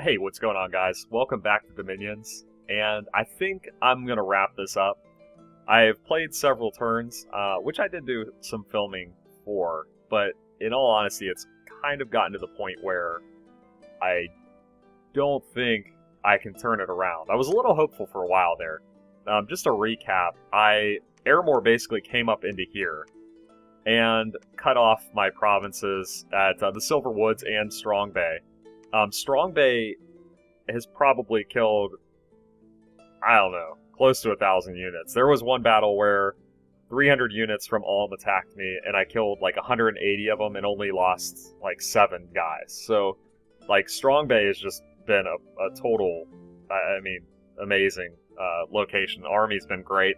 Hey, what's going on, guys? Welcome back to Dominions, and I think I'm gonna wrap this up. I've played several turns, which I did do some filming for, but in all honesty, it's kind of gotten to the point where I don't think I can turn it around. I was a little hopeful for a while there. Just to recap, Airmore basically came up into here and cut off my provinces at the Silver Woods and Strong Bay. Strong Bay has probably killed, I don't know, close to 1,000 units. There was one battle where 300 units from Ulm attacked me, and I killed like 180 of them and only lost like 7 guys. So, like, Strong Bay has just been a total, amazing location. The army's been great.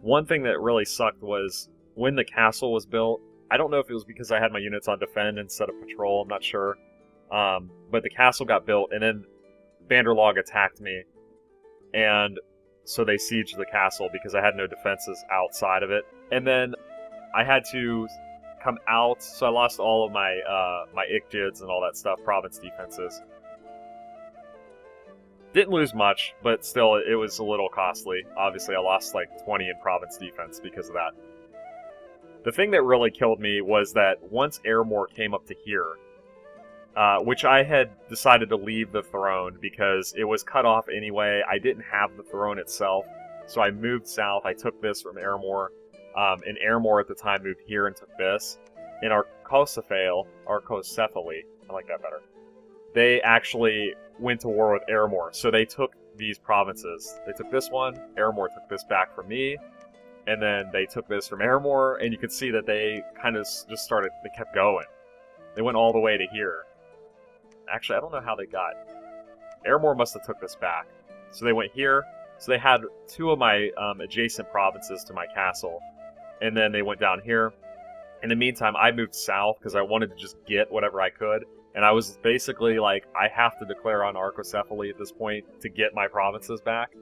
One thing that really sucked was when the castle was built. I don't know if it was because I had my units on defend instead of patrol, I'm not sure. But the castle got built, and then Vanderlog attacked me, and so they sieged the castle because I had no defenses outside of it. And then I had to come out, so I lost all of my my Ichgids and all that stuff, province defenses. Didn't lose much, but still, it was a little costly. Obviously, I lost like 20 in province defense because of that. The thing that really killed me was that once Airmore came up to here, which I had decided to leave the throne because it was cut off anyway. I didn't have the throne itself, so I moved south. I took this from Airmore, and Airmore at the time moved here and took this. In Arcocephaly, I like that better, they actually went to war with Airmore, so they took these provinces. They took this one, Airmore took this back from me, and then they took this from Airmore, and you could see that they kind of just started, they kept going. They went all the way to here. Actually, I don't know how they got. Airmore must have took this back. So they went here. So they had 2 of my adjacent provinces to my castle. And then they went down here. In the meantime, I moved south because I wanted to just get whatever I could. And I was basically like, I have to declare on Arcocephaly at this point to get my provinces back.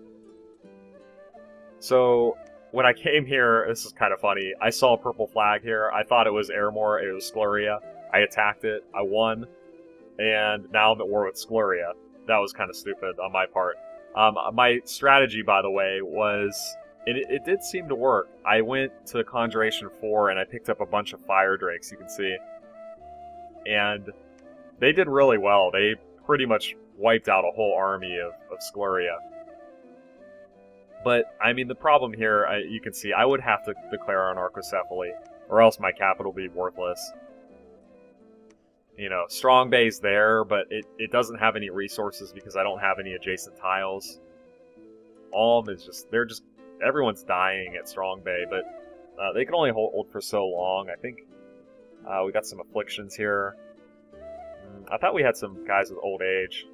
So when I came here, this is kind of funny. I saw a purple flag here. I thought it was Airmore. It was Scleria. I attacked it. I won. And now I'm at war with Scleria. That was kind of stupid on my part. My strategy, by the way, was... It did seem to work. I went to Conjuration 4 and I picked up a bunch of Fire Drakes, you can see. And they did really well. They pretty much wiped out a whole army of Scleria. But, I mean, the problem here, you can see, I would have to declare on Arcocephaly, or else my capital would be worthless. You know, Strong Bay's there, but it doesn't have any resources because I don't have any adjacent tiles. Ulm is just, everyone's dying at Strong Bay, but they can only hold for so long. I think we got some afflictions here. I thought we had some guys with old age.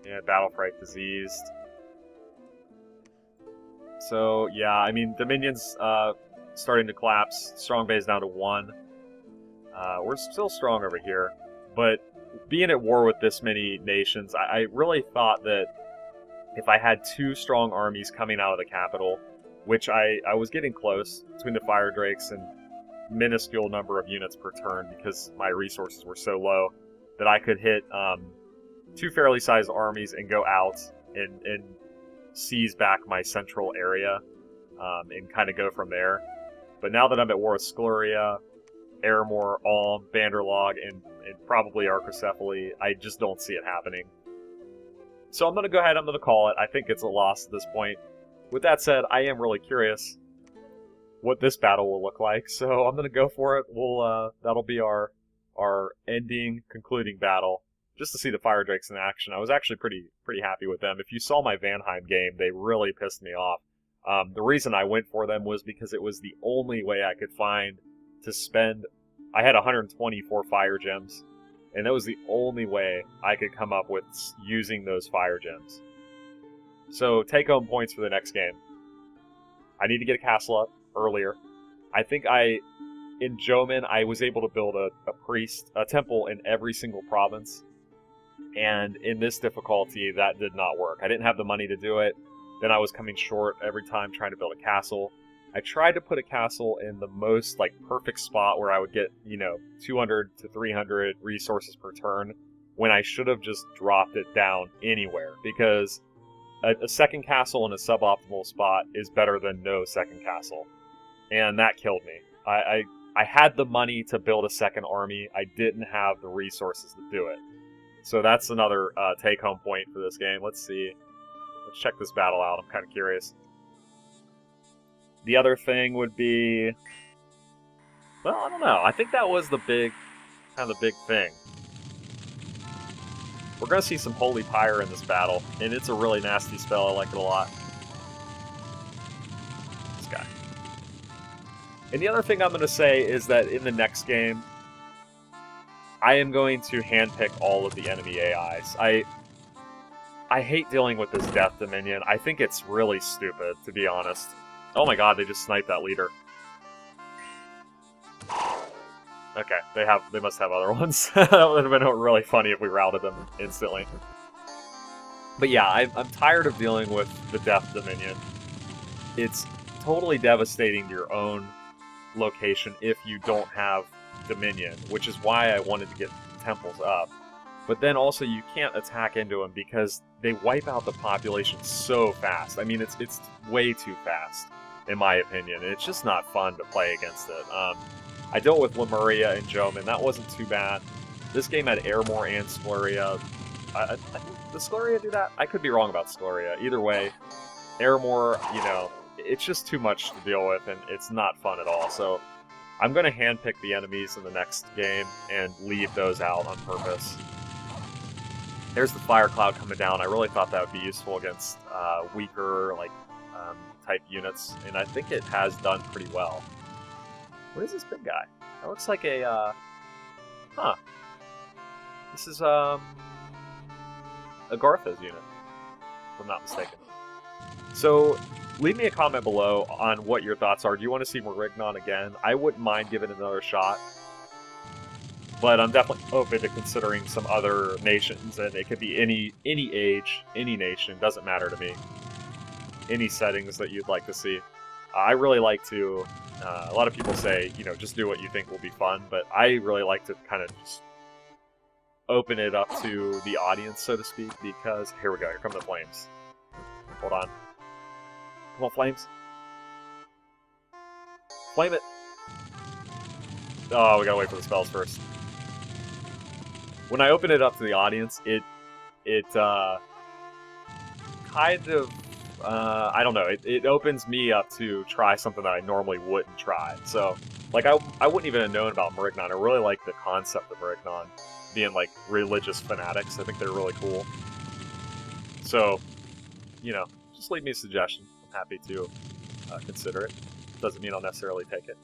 Yeah, Battle Fright diseased. So, yeah, I mean, Dominion's starting to collapse. Strong Bay's down to 1. We're still strong over here, but being at war with this many nations, I really thought that if I had 2 strong armies coming out of the capital, which I was getting close between the Fire Drakes and minuscule number of units per turn because my resources were so low, that I could hit 2 fairly sized armies and go out and seize back my central area and kind of go from there. But now that I'm at war with Scleria, Airmore, Ulm, Vanderlog, and probably Arcocephaly, I just don't see it happening. So I'm going to go ahead, I'm going to call it. I think it's a loss at this point. With that said, I am really curious what this battle will look like, so I'm going to go for it. That'll be our concluding battle, just to see the Fire Drakes in action. I was actually pretty happy with them. If you saw my Vanheim game, they really pissed me off. The reason I went for them was because it was the only way I could find to spend. I had 124 fire gems, and that was the only way I could come up with using those fire gems. So take home points for the next game. I need to get a castle up earlier. I think in Jomin, I was able to build a temple in every single province, and in this difficulty, that did not work. I didn't have the money to do it. Then I was coming short every time trying to build a castle. I tried to put a castle in the most, perfect spot where I would get, 200 to 300 resources per turn. when I should have just dropped it down anywhere, because a second castle in a suboptimal spot is better than no second castle. And that killed me. I had the money to build a second army. I didn't have the resources to do it. So that's another take-home point for this game. Let's see. Let's check this battle out. I'm kind of curious. The other thing would be... Well, I don't know. I think that was the big thing. We're going to see some Holy Pyre in this battle, and it's a really nasty spell. I like it a lot. This guy. And the other thing I'm going to say is that in the next game, I am going to handpick all of the enemy AIs. I hate dealing with this Death Dominion. I think it's really stupid, to be honest. Oh my god, they just sniped that leader. Okay, they must have other ones. That would have been really funny if we routed them instantly. But yeah, I'm tired of dealing with the Death Dominion. It's totally devastating to your own location if you don't have Dominion, which is why I wanted to get temples up. But then also you can't attack into them because they wipe out the population so fast. I mean, it's way too fast, in my opinion. And it's just not fun to play against it. I dealt with Lemuria and Joman. That wasn't too bad. This game had Airmore and Scleria. I think, does Scleria do that? I could be wrong about Scleria. Either way, Airmore, you know, it's just too much to deal with, and it's not fun at all. So I'm going to handpick the enemies in the next game and leave those out on purpose. There's the Fire Cloud coming down. I really thought that would be useful against weaker, like, type units, and I think it has done pretty well. What is this big guy? That looks like a, huh. This is, a Gartha's unit, if I'm not mistaken. So, leave me a comment below on what your thoughts are. Do you want to see Marignon again? I wouldn't mind giving it another shot. But I'm definitely open to considering some other nations, and it could be any age, any nation, doesn't matter to me. Any settings that you'd like to see. I really like to, a lot of people say, you know, just do what you think will be fun, but I really like to kind of just open it up to the audience, so to speak, because, here we go, here come the flames. Hold on. Come on, flames. Flame it. Oh, we gotta wait for the spells first. When I open it up to the audience, it kind of, I don't know, it opens me up to try something that I normally wouldn't try. So, like, I wouldn't even have known about Marignon. I really like the concept of Marignon being, like, religious fanatics. I think they're really cool. So, you know, just leave me a suggestion. I'm happy to consider it. Doesn't mean I'll necessarily take it.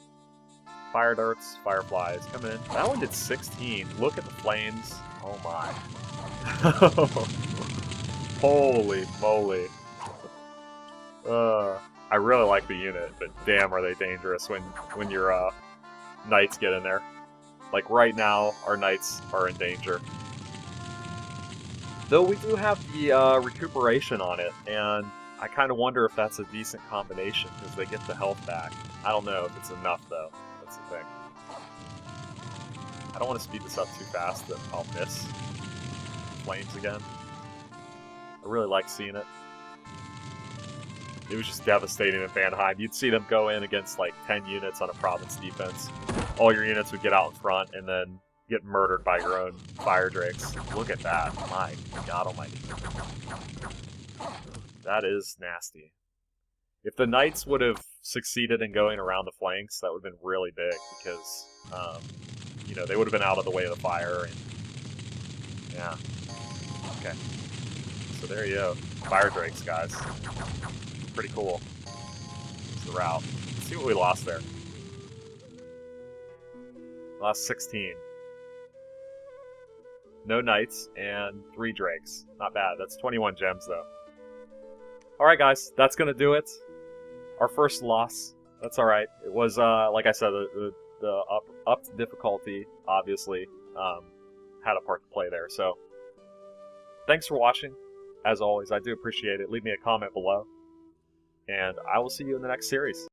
Fire darts, fireflies, come in. That one did 16. Look at the flames. Oh my. Holy moly. I really like the unit, but damn are they dangerous when your knights get in there. Like right now, our knights are in danger. Though we do have the recuperation on it, and I kind of wonder if that's a decent combination, because they get the health back. I don't know if it's enough, though. That's the thing. I don't want to speed this up too fast, that I'll miss flames again. I really like seeing it. It was just devastating in Vanheim. You'd see them go in against like 10 units on a province defense. All your units would get out in front and then get murdered by your own fire drakes. Look at that. My God almighty. That is nasty. If the knights would have succeeded in going around the flanks, that would have been really big because, you know, they would have been out of the way of the fire. And yeah. Okay. So there you go. Fire drakes, guys. Pretty cool. It's the route. Let's see what we lost there. Lost 16. No knights and 3 drakes. Not bad. That's 21 gems, though. Alright, guys. That's going to do it. Our first loss. That's alright. It was, like I said, the upped difficulty, obviously, had a part to play there. So, thanks for watching. As always, I do appreciate it. Leave me a comment below. And I will see you in the next series.